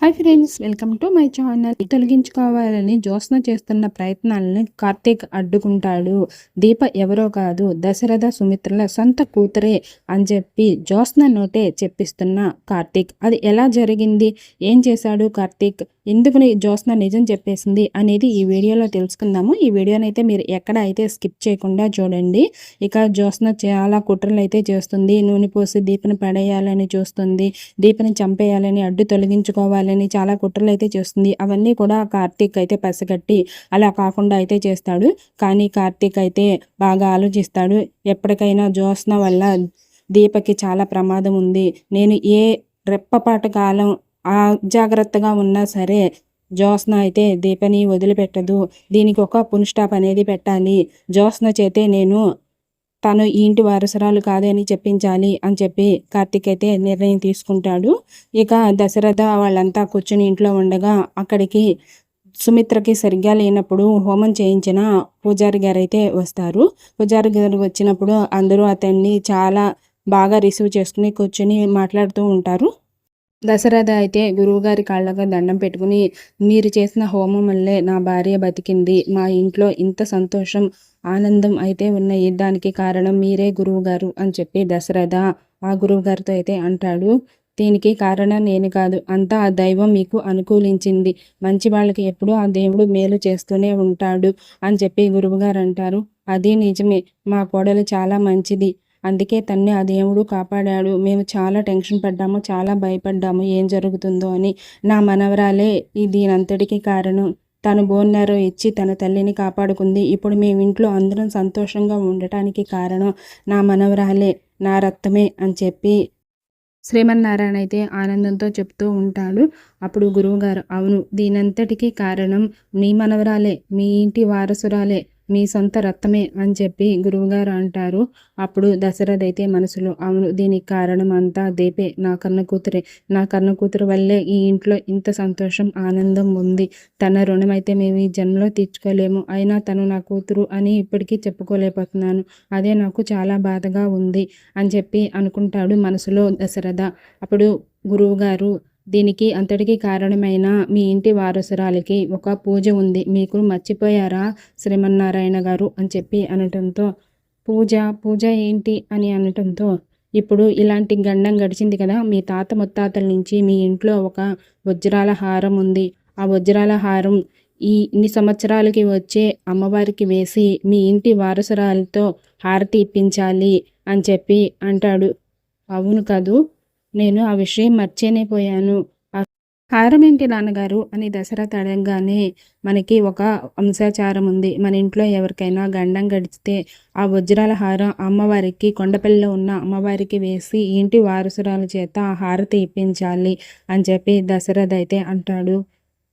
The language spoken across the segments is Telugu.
Hi friends, welcome to my channel. తొలగించుకోవాలని జ్యోత్స్న చేస్తున్న ప్రయత్నాలని కార్తీక్ అడ్డుకుంటాడు. దీప ఎవరో కాదు, దశరథ సుమిత్రల సొంత కూతురే అని చెప్పి జ్యోత్స్న నోటే చెప్పిస్తున్న కార్తీక్. అది ఎలా జరిగింది, ఏం చేశాడు కార్తీక్, ఎందుకు జ్యోత్స్న నిజం చెప్పేసింది అనేది ఈ వీడియోలో తెలుసుకుందాము. ఈ వీడియోనైతే మీరు ఎక్కడ అయితే స్కిప్ చేయకుండా చూడండి. ఇక జ్యోత్స్న చాలా కుట్రలు అయితే చేస్తుంది. నూనె పోసి దీపని పడేయాలని చూస్తుంది, దీపని చంపేయాలని, అడ్డు తొలగించుకోవాలని చాలా కుట్రలు అయితే చేస్తుంది. అవన్నీ కూడా కార్తీక్ అయితే పసిగట్టి అలా కాకుండా అయితే చేస్తాడు. కానీ కార్తీక్ అయితే బాగా ఆలోచిస్తాడు. ఎప్పటికైనా జ్యోత్స్న వల్ల దీపకి చాలా ప్రమాదం ఉంది. నేను ఏ రెప్పపాటు కాలం అజాగ్రత్తగా ఉన్నా సరే జ్యోత్స్న అయితే దీపని వదిలిపెట్టదు. దీనికి ఒక పుల్ స్టాప్ అనేది పెట్టాలి. జ్యోత్స్న చేతే నేను తను ఈ ఇంటి వారసురాలు కాదని చెప్పించాలి అని చెప్పి కార్తీక్ అయితే నిర్ణయం తీసుకుంటాడు. ఇక దశరథ వాళ్ళంతా కూర్చుని ఇంట్లో ఉండగా అక్కడికి సుమిత్రకి సరిగ్గా లేనప్పుడు హోమం చేయించిన పూజారి గారు అయితే వస్తారు. పూజారి గారు వచ్చినప్పుడు అందరూ అతన్ని చాలా బాగా రిసీవ్ చేసుకుని కూర్చుని మాట్లాడుతూ ఉంటారు. దశరథ అయితే గురువుగారి కాళ్ళగా దండం పెట్టుకుని, మీరు చేసిన హోమం వల్లే నా భార్య బతికింది, మా ఇంట్లో ఇంత సంతోషం ఆనందం అయితే ఉన్నాయి, దానికి కారణం మీరే గురువుగారు అని చెప్పి దశరథ ఆ గురువుగారితో అయితే అంటాడు. దీనికి కారణం నేను కాదు, అంతా ఆ దైవం మీకు అనుకూలించింది, మంచి వాళ్ళకి ఎప్పుడూ ఆ దేవుడు మేలు చేస్తూనే ఉంటాడు అని చెప్పి గురువుగారు అంటారు. అది నిజమే, మా కోడలు చాలా మంచిది, అందుకే తన్ని ఆ దేవుడు కాపాడాడు. మేము చాలా టెన్షన్ పడ్డాము, చాలా భయపడ్డాము ఏం జరుగుతుందో అని. నా మనవరాలే దీనంతటికీ కారణం. తను బోన్నెరో ఇచ్చి తన తల్లిని కాపాడుకుంది. ఇప్పుడు మేము ఇంట్లో అందరం సంతోషంగా ఉండటానికి కారణం నా మనవరాలే, నా రక్తమే అని చెప్పి శ్రీమన్నారాయణ అయితే ఆనందంతో చెప్తూ ఉంటాడు. అప్పుడు గురువుగారు, అవును, దీనంతటికీ కారణం మీ మనవరాలే, మీ ఇంటి వారసురాలే, మీ సొంత రక్తమే అని చెప్పి గురువుగారు అంటారు. అప్పుడు దశరథ అయితే మనసులో, అవును, దీనికి కారణం అంతా దీపే, నా కన్న కూతురే, నా కన్న కూతురు వల్లే ఈ ఇంట్లో ఇంత సంతోషం ఆనందం ఉంది. తన రుణం అయితే మేము ఈ జన్మలో తీర్చుకోలేము, అయినా తను నా కూతురు అని ఇప్పటికీ చెప్పుకోలేకపోతున్నాను, అదే నాకు చాలా బాధగా ఉంది అని చెప్పి అనుకుంటాడు మనసులో దశరథ. అప్పుడు గురువుగారు, దీనికి అంతటికీ కారణమైన మీ ఇంటి వారసురాలికి ఒక పూజ ఉంది, మీకు మర్చిపోయారా శ్రీమన్నారాయణ గారు అని చెప్పి అనటంతో, పూజ పూజ ఏంటి అని అనటంతో, ఇప్పుడు ఇలాంటి గండం గడిచింది కదా, మీ తాత ముత్తాతల నుంచి మీ ఇంట్లో ఒక వజ్రాల హారం ఉంది, ఆ వజ్రాల హారం ఇన్ని సంవత్సరాలకి వచ్చే అమ్మవారికి వేసి మీ ఇంటి వారసురాలతో హారతి ఇప్పించాలి అని చెప్పి అంటాడు. అవును కదూ, నేను ఆ విషయం మర్చేనే పోయాను. హారం ఏంటి నాన్నగారు అని దశరథ అడగగానే, మనకి ఒక వంశాచారం ఉంది, మన ఇంట్లో ఎవరికైనా గండం గడిచితే ఆ వజ్రాల హారం అమ్మవారికి, కొండపల్లిలో ఉన్న అమ్మవారికి వేసి ఇంటి వారసురాల చేత హారతి ఇప్పించాలి అని చెప్పి దశరథ అయితే అంటాడు.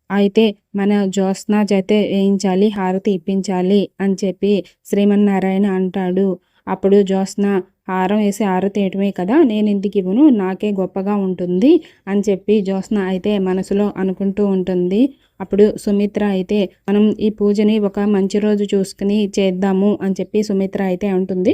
అయితే మన జ్యోత్స్న చేత వేయించాలి, హారతి ఇప్పించాలి అని చెప్పి శ్రీమన్నారాయణ అంటాడు. అప్పుడు జ్యోత్స్న, హారం వేసి హారతి వేయటమే కదా, నేను ఎందుకు ఇవ్వను, నాకే గొప్పగా ఉంటుంది అని చెప్పి జ్యోత్స్న అయితే మనసులో అనుకుంటూ ఉంటుంది. అప్పుడు సుమిత్ర అయితే, మనం ఈ పూజని ఒక మంచి రోజు చూసుకుని చేద్దాము అని చెప్పి సుమిత్ర అయితే అంటుంది.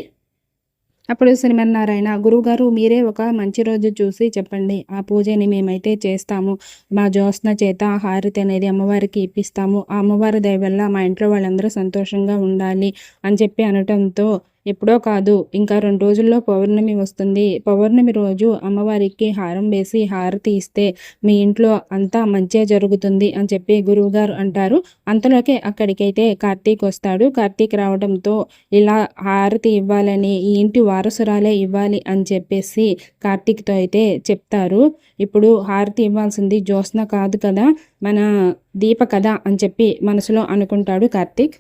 అప్పుడు శ్రీమన్నారాయణ, గురువుగారు మీరే ఒక మంచి రోజు చూసి చెప్పండి, ఆ పూజని మేమైతే చేస్తాము, మా జ్యోత్స్న చేత హారతి అనేది అమ్మవారికి ఇప్పిస్తాము, ఆ అమ్మవారి దయ వల్ల మా ఇంట్లో వాళ్ళందరూ సంతోషంగా ఉండాలి అని చెప్పి అనటంతో, ఎప్పుడో కాదు ఇంకా 2 రోజుల్లో పౌర్ణమి వస్తుంది, పౌర్ణమి రోజు అమ్మవారికి హారం వేసి హారతి ఇస్తే మీ ఇంట్లో అంతా మంచిగా జరుగుతుంది అని చెప్పి గురువుగారు అంటారు. అంతలోకే అక్కడికైతే కార్తీక్ వస్తాడు. కార్తీక్ రావడంతో, ఇలా హారతి ఇవ్వాలని ఈ ఇంటి వారసురాలే ఇవ్వాలి అని చెప్పేసి కార్తీక్తో అయితే చెప్తారు. ఇప్పుడు హారతి ఇవ్వాల్సింది జ్యోత్స్న కాదు కదా, మన దీప కదా అని చెప్పి మనసులో అనుకుంటాడు కార్తీక్.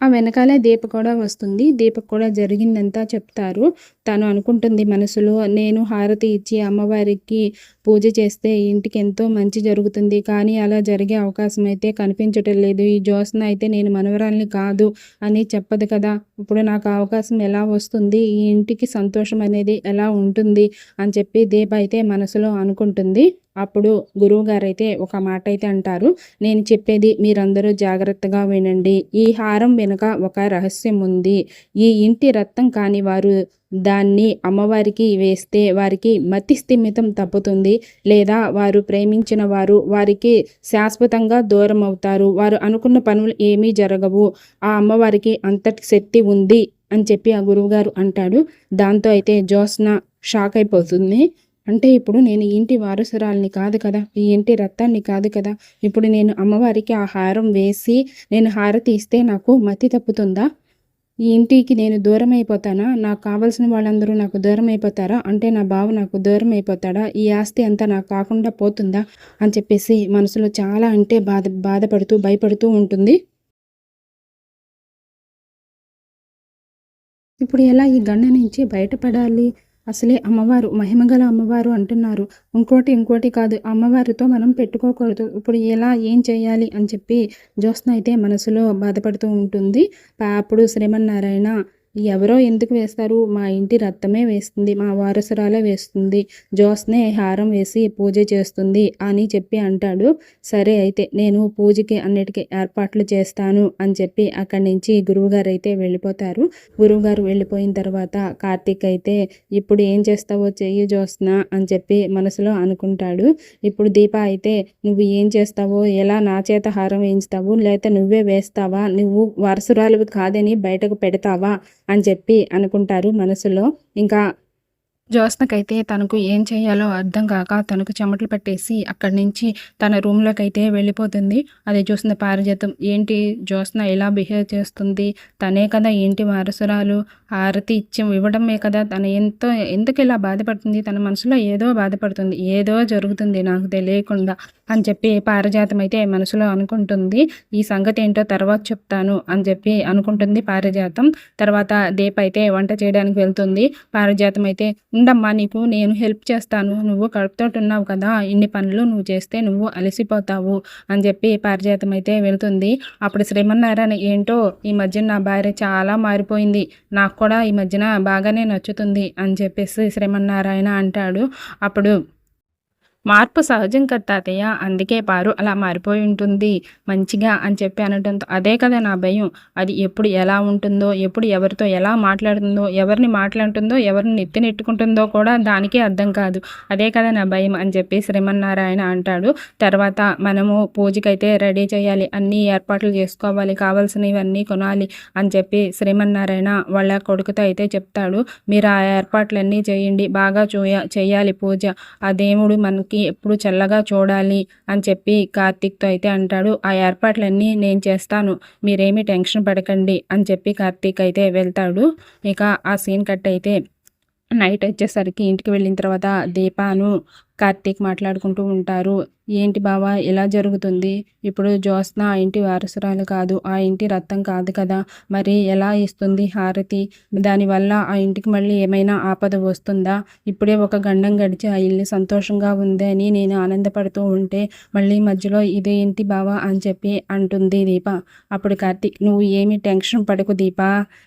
ఆ వెనకాలే దీప కూడా వస్తుంది. దీపకు కూడా జరిగిందంతా చెప్తారు. తను అనుకుంటుంది మనసులో, నేను హారతి ఇచ్చి అమ్మవారికి పూజ చేస్తే ఇంటికి ఎంతో మంచి జరుగుతుంది, కానీ అలా జరిగే అవకాశం అయితే కనిపించటం లేదు. ఈ జ్యోత్స్న అయితే నేను మనవరాల్ని కాదు అని చెప్పదు కదా, ఇప్పుడు నాకు అవకాశం ఎలా వస్తుంది, ఈ ఇంటికి సంతోషం అనేది ఎలా ఉంటుంది అని చెప్పి దీప అయితే మనసులో అనుకుంటుంది. అప్పుడు గురువుగారైతే ఒక మాట అయితే అంటారు, నేను చెప్పేది మీరందరూ జాగ్రత్తగా వినండి, ఈ హారం వెనుక ఒక రహస్యం ఉంది, ఈ ఇంటి రక్తం కాని వారు దాన్ని అమ్మవారికి వేస్తే వారికి మతి స్థిమితం తప్పుతుంది, లేదా వారు ప్రేమించిన వారు వారికి శాశ్వతంగా దూరం అవుతారు, వారు అనుకున్న పనులు ఏమీ జరగవు, ఆ అమ్మవారికి అంతటి శక్తి ఉంది అని చెప్పి ఆ గురువుగారు అంటాడు. దాంతో అయితే జ్యోత్స్న షాక్ అయిపోతుంది. అంటే ఇప్పుడు నేను ఈ ఇంటి వారసురాలిని కాదు కదా, ఈ ఇంటి రత్తాన్ని కాదు కదా, ఇప్పుడు నేను అమ్మవారికి ఆ హారం వేసి నేను హారతి ఇస్తే నాకు మతి తప్పుతుందా, ఈ ఇంటికి నేను దూరం అయిపోతానా, నాకు కావాల్సిన వాళ్ళందరూ నాకు దూరం అయిపోతారా, అంటే నా బావ నాకు దూరం అయిపోతాడా, ఈ ఆస్తి అంతా నాకు కాకుండా పోతుందా అని చెప్పేసి మనసులో చాలా అంటే బాధపడుతూ భయపడుతూ ఉంటుంది. ఇప్పుడు ఎలా ఈ గండ నుంచి బయటపడాలి? అసలే అమ్మవారు మహిమగల అమ్మవారు అంటున్నారు. ఇంకోటి కాదు, అమ్మవారితో మనం పెట్టుకోకూడదు. ఇప్పుడు ఎలా ఏం చేయాలి అని చెప్పి జ్యోత్స్న అయితే మనసులో బాధపడుతూ ఉంటుంది. అప్పుడు శ్రీమన్నారాయణ ఎవరో ఎందుకు వేస్తారు, మా ఇంటి రక్తమే వేస్తుంది, మా వారసురాలే వేస్తుంది, జ్యోత్స్నే హారం వేసి పూజ చేస్తుంది అని చెప్పి అంటాడు. సరే అయితే నేను పూజకి అన్నిటికీ ఏర్పాట్లు చేస్తాను అని చెప్పి అక్కడి నుంచి గురువుగారు అయితే వెళ్ళిపోతారు. గురువుగారు వెళ్ళిపోయిన తర్వాత కార్తీక్ అయితే ఇప్పుడు ఏం చేస్తావో చెయ్యి జ్యోత్స్న అని చెప్పి మనసులో అనుకుంటాడు. ఇప్పుడు దీప అయితే నువ్వు ఏం చేస్తావో, ఎలా నా చేత హారం వేయించుతావు, లేకపోతే నువ్వే వేస్తావా, నువ్వు వారసురాలివి కాదని బయటకు పెడతావా అని చెప్పి అనుకుంటారు మనసులో. ఇంకా జ్యోత్స్నకైతే తనకు ఏం చేయాలో అర్థం కాక తనకు చెమటలు పట్టేసి అక్కడి నుంచి తన రూమ్లోకి అయితే వెళ్ళిపోతుంది. అది చూసిన పారిజాతం ఏంటి జ్యోత్స్న ఇలా బిహేవ్ చేస్తుంది, తనే కదా ఏంటి వారసురాలు, హారతి ఇవ్వడమే కదా, తను ఎందుకు ఇలా బాధపడుతుంది, తన మనసులో ఏదో బాధపడుతుంది, ఏదో జరుగుతుంది నాకు తెలియకుండా అని చెప్పి పారిజాతం అయితే మనసులో అనుకుంటుంది. ఈ సంగతి ఏంటో తర్వాత చెప్తాను అని చెప్పి అనుకుంటుంది పారిజాతం. తర్వాత దీప అయితే వంట చేయడానికి వెళ్తుంది. పారిజాతం అయితే ఉండమ్మా, నీకు నేను హెల్ప్ చేస్తాను, నువ్వు కడుపుతోటి ఉన్నావు కదా, ఇన్ని పనులు నువ్వు చేస్తే నువ్వు అలసిపోతావు అని చెప్పి పారిజాతం అయితే వెళ్తుంది. అప్పుడు శ్రీమన్నారాయణ ఏంటో ఈ మధ్యన నా భార్య చాలా మారిపోయింది, నాకు కూడా ఈ మధ్యన బాగానే నచ్చుతుంది అని చెప్పేసి శ్రీమన్నారాయణ అంటాడు. అప్పుడు మార్పు సహజం కదా తాతయ్య, అందుకే పారు అలా మారిపోయి ఉంటుంది మంచిగా అని చెప్పి అనడంతో అదే కదా నా భయం, అది ఎప్పుడు ఎలా ఉంటుందో, ఎప్పుడు ఎవరితో ఎలా మాట్లాడుతుందో, ఎవరిని మాట్లాడుతుందో, ఎవరిని నెత్తినెట్టుకుంటుందో కూడా దానికే అర్థం కాదు, అదే కదా నా భయం అని చెప్పి శ్రీమన్నారాయణ అంటాడు. తర్వాత మనము పూజకైతే రెడీ చేయాలి, అన్నీ ఏర్పాట్లు చేసుకోవాలి, కావాల్సినవన్నీ కొనాలి అని చెప్పి శ్రీమన్నారాయణ వాళ్ళ కొడుకుతో అయితే చెప్తాడు. మీరు ఆ ఏర్పాట్లన్నీ చేయండి, బాగా చేయాలి పూజ, ఆ దేవుడు మనకి ఎప్పుడు చల్లగా చూడాలి అని చెప్పి కార్తీక్తో అయితే అంటాడు. ఆ ఏర్పాట్లన్నీ నేను చేస్తాను, మీరేమీ టెన్షన్ పడకండి అని చెప్పి కార్తీక్ అయితే వెళ్తాడు. ఇక ఆ సీన్ కట్ అయితే నైట్ వచ్చేసరికి ఇంటికి వెళ్ళిన తర్వాత దీపాను కార్తీక్ మాట్లాడుకుంటూ ఉంటారు. ఏంటి బావా ఇలా జరుగుతుంది, ఇప్పుడు జ్యోత్స్న ఆ ఇంటి వారసురాలు కాదు, ఆ ఇంటి రక్తం కాదు కదా, మరి ఎలా ఇస్తుంది హారతి, దానివల్ల ఆ ఇంటికి మళ్ళీ ఏమైనా ఆపద వస్తుందా, ఇప్పుడే ఒక గండం గడిచి ఆ ఇల్లు సంతోషంగా ఉంది అని నేను ఆనందపడుతూ ఉంటే మళ్ళీ మధ్యలో ఇదేంటి బావా అని చెప్పి అంటుంది దీప. అప్పుడు కార్తీక్ నువ్వు ఏమి టెన్షన్ పడకు దీప,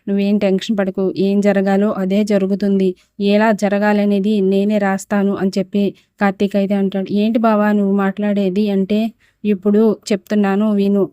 నువ్వేం టెన్షన్ పడకు, ఏం జరగాలో అదే జరుగుతుంది, ఎలా జరగాలనేది నేనే రాస్తాను అని చెప్పి కార్తీక్ అయితే అంటాడు. ఏంటి బావా నువ్వు మాట్లాడేది అంటే, ఇప్పుడు చెప్తున్నాను విను,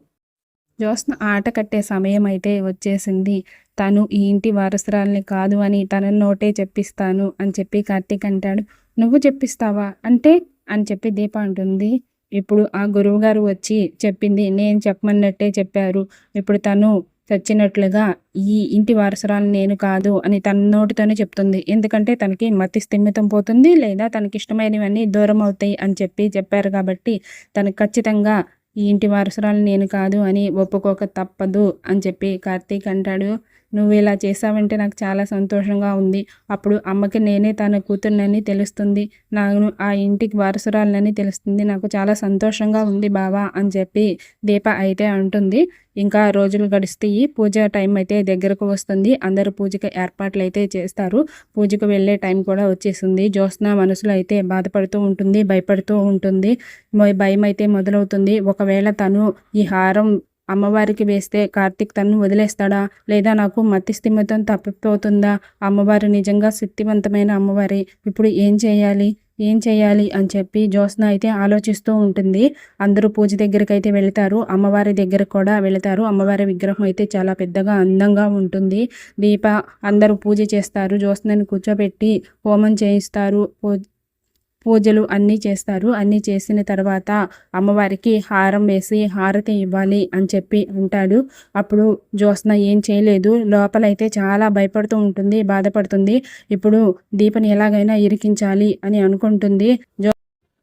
జ్యోత్స్న ఆట కట్టే సమయం అయితే వచ్చేసింది, తను ఈ ఇంటి వారసురాల్ని కాదు అని తన నోటే చెప్పిస్తాను అని చెప్పి కార్తీక్ అంటాడు. నువ్వు చెప్పిస్తావా అంటే అని చెప్పి దీప అంటుంది. ఇప్పుడు ఆ గురువుగారు వచ్చి చెప్పింది నేను చెప్పమన్నట్టే చెప్పారు, ఇప్పుడు తను చచ్చినట్లుగా ఈ ఇంటి వారసురాలు నేను కాదు అని తన నోటితోనే చెప్తుంది. ఎందుకంటే తనకి మతి స్థిమితం పోతుంది, లేదా తనకి ఇష్టమైనవన్నీ దూరం అవుతాయి అని చెప్పి చెప్పారు కాబట్టి తను ఖచ్చితంగా ఈ ఇంటి వారసురాలు నేను కాదు అని ఒప్పుకోక తప్పదు అని చెప్పి కార్తీక్ అంటాడు. నువ్వు ఇలా చేసావంటే నాకు చాలా సంతోషంగా ఉంది, అప్పుడు అమ్మకి నేనే తన కూతుర్నని తెలుస్తుంది, నాకు ఆ ఇంటికి వారసురాలని తెలుస్తుంది, నాకు చాలా సంతోషంగా ఉంది బావా అని చెప్పి దీప అయితే అంటుంది. ఇంకా రోజులు గడుస్తాయి, పూజ టైం అయితే దగ్గరకు వస్తుంది, అందరూ పూజకి ఏర్పాట్లు అయితే చేస్తారు. పూజకు వెళ్ళే టైం కూడా వచ్చేసింది. జ్యోత్స్న మనసులో అయితే బాధపడుతూ ఉంటుంది, భయపడుతూ ఉంటుంది, భయం అయితే మొదలవుతుంది. ఒకవేళ తను ఈ హారం అమ్మవారికి వేస్తే కార్తీక్ తనను వదిలేస్తాడా, లేదా నాకు మతి స్థిమితం తప్పిపోతుందా, అమ్మవారు నిజంగా శక్తివంతమైన అమ్మవారి, ఇప్పుడు ఏం చేయాలి, ఏం చేయాలి అని చెప్పి జ్యోత్స్న అయితే ఆలోచిస్తూ ఉంటుంది. అందరూ పూజ దగ్గరకైతే వెళతారు. అమ్మవారి దగ్గరకు కూడా వెళతారు. అమ్మవారి విగ్రహం అయితే చాలా పెద్దగా అందంగా ఉంటుంది. దీప అందరూ పూజ చేస్తారు. జ్యోత్స్నని కూర్చోబెట్టి హోమం చేయిస్తారు. పూజలు అన్నీ చేస్తారు. అన్నీ చేసిన తర్వాత అమ్మవారికి హారం వేసి హారతి ఇవ్వాలి అని చెప్పి అంటాడు. అప్పుడు జ్యోత్స్న ఏం చేయలేదు. లోపలైతే చాలా భయపడుతూ ఉంటుంది, బాధపడుతుంది. ఇప్పుడు దీపని ఎలాగైనా ఇరికించాలి అని అనుకుంటుంది.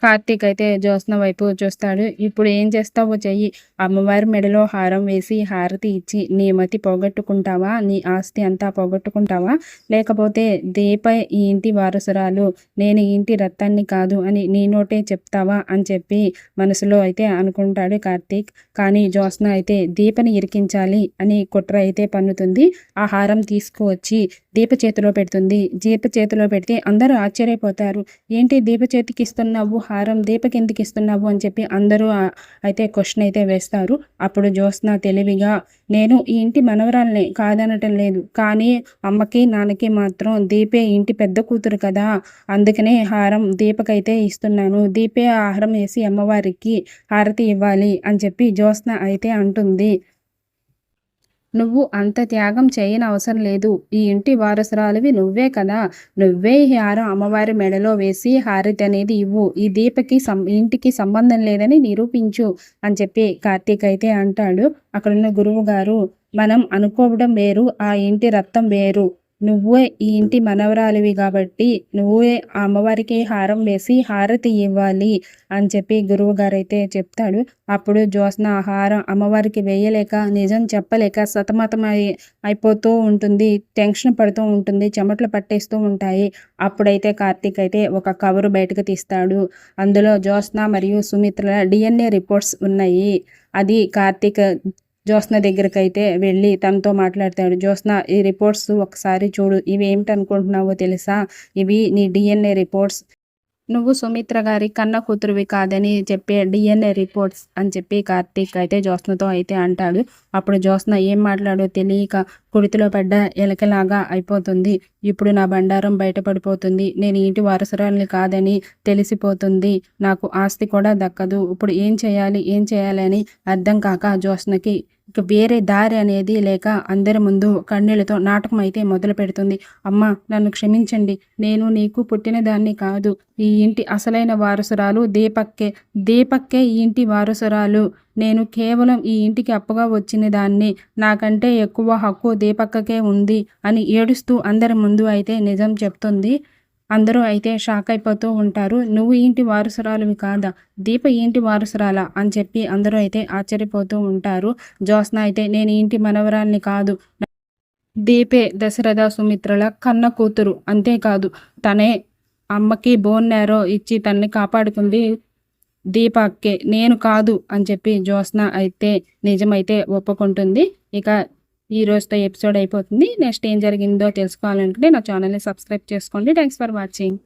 కార్తీక్ అయితే జ్యోత్స్న వైపు చూస్తాడు. ఇప్పుడు ఏం చేస్తావో చెయ్యి. అమ్మవారి మెడలో హారం వేసి హారతి ఇచ్చి నీ మతి పోగొట్టుకుంటావా? నీ ఆస్తి అంతా పోగొట్టుకుంటావా? లేకపోతే దీప ఈ ఇంటి వారసురాలు, నేను ఈ ఇంటి రత్తాన్ని కాదు అని నీ నోటే చెప్తావా అని చెప్పి మనసులో అయితే అనుకుంటాడు కార్తీక్. కానీ జ్యోత్స్న అయితే దీపని ఇరికించాలి అని కుట్ర అయితే పన్నుతుంది. ఆ హారం తీసుకువచ్చి దీప చేతిలో పెడుతుంది. దీప చేతిలో పెడితే అందరూ ఆశ్చర్యపోతారు. ఏంటి దీప చేతికి ఇస్తున్నావు హారం, దీపకి ఎందుకు ఇస్తున్నావు అని చెప్పి అందరూ అయితే క్వశ్చన్ అయితే వేస్తారు. అప్పుడు జ్యోత్స్న తెలివిగా, నేను ఈ ఇంటి మనవరాల్ని కాదనటం లేదు, కానీ అమ్మకి నాన్నకి మాత్రం దీపే ఇంటి పెద్ద కూతురు కదా, అందుకనే హారం దీపకైతే ఇస్తున్నాను. దీపే హారం వేసి అమ్మవారికి హారతి ఇవ్వాలి అని చెప్పి జ్యోత్స్న అయితే అంటుంది. నువ్వు అంత త్యాగం చేయనవసరం లేదు. ఈ ఇంటి వారసురాలివి నువ్వే కదా. నువ్వే ఈ హారం అమ్మవారి మెడలో వేసి హారతి అనేది ఇవ్వు. ఈ దీపకి ఇంటికి సంబంధం లేదని నిరూపించు అని చెప్పి కార్తీక్ అయితే అంటాడు. అక్కడున్న గురువు గారు, మనం అనుకోవడం వేరు, ఆ ఇంటి రక్తం వేరు. నువ్వే ఈ ఇంటి మనవరాలివి కాబట్టి నువ్వే ఆ అమ్మవారికి హారం వేసి హారతి ఇవ్వాలి అని చెప్పి గురువు గారైతే చెప్తాడు. అప్పుడు జ్యోత్స్న ఆ హారం అమ్మవారికి వేయలేక, నిజం చెప్పలేక అయిపోతూ ఉంటుంది. టెన్షన్ పడుతూ ఉంటుంది. చెమటలు పట్టేస్తూ ఉంటాయి. అప్పుడైతే కార్తీక్ అయితే ఒక కవరు బయటకు తీస్తాడు. అందులో జ్యోత్స్న మరియు సుమిత్రల DNA రిపోర్ట్స్ ఉన్నాయి. అది కార్తీక్ జ్యోత్స్న దగ్గరకైతే వెళ్ళి తనతో మాట్లాడతాడు. జ్యోత్స్న, ఈ రిపోర్ట్స్ ఒకసారి చూడు. ఇవి ఏమిటనుకుంటున్నావో తెలుసా? ఇవి నీ DNA రిపోర్ట్స్. నువ్వు సుమిత్ర గారి కన్న కూతురువి కాదని చెప్పే DNA రిపోర్ట్స్ అని చెప్పి కార్తీక్ అయితే జ్యోత్స్నతో అయితే అంటాడు. అప్పుడు జ్యోత్స్న ఏం మాట్లాడో తెలియక కుడితిలో పడ్డ ఎలకలాగా అయిపోతుంది. ఇప్పుడు నా బండారం బయటపడిపోతుంది. నేను ఇంటి వారసురాల్ని కాదని తెలిసిపోతుంది. నాకు ఆస్తి కూడా దక్కదు. ఇప్పుడు ఏం చేయాలని అర్థం కాక జ్యోత్స్నకి ఇక వేరే దారి అనేది లేక అందరి ముందు కన్నీళ్లతో నాటకం అయితే మొదలు పెడుతుంది. అమ్మ, నన్ను క్షమించండి. నేను నీకు పుట్టిన దాన్ని కాదు. ఈ ఇంటి అసలైన వారసురాలు దీపక్కే ఈ ఇంటి వారసురాలు. నేను కేవలం ఈ ఇంటికి అప్పుగా వచ్చిన దాన్ని. నాకంటే ఎక్కువ హక్కు దీపక్కకే ఉంది అని ఏడుస్తూ అందరి ముందు అయితే నిజం చెప్తుంది. అందరూ అయితే షాక్ అయిపోతూ ఉంటారు. నువ్వు ఇంటి వారసురాలువి కాదా? దీప ఇంటి వారసురాలా అని చెప్పి అందరూ అయితే ఆశ్చర్యపోతూ ఉంటారు. జ్యోత్స్న అయితే నేను ఇంటి మనవరాల్ని కాదు. దీపే దశరథ సుమిత్రల కన్న కూతురు. అంతేకాదు తనే అమ్మకి బోన్ నేరో ఇచ్చి తనని కాపాడుకుంది దీపక్కే, నేను కాదు అని చెప్పి జ్యోత్స్న అయితే నిజమైతే ఒప్పుకుంటుంది. ఇక ఈ రోజుతో ఎపిసోడ్ అయిపోతుంది. నెక్స్ట్ ఏం జరిగిందో తెలుసుకోవాలనుకుంటే నా ఛానల్ని సబ్స్క్రైబ్ చేసుకోండి. Thanks for watching.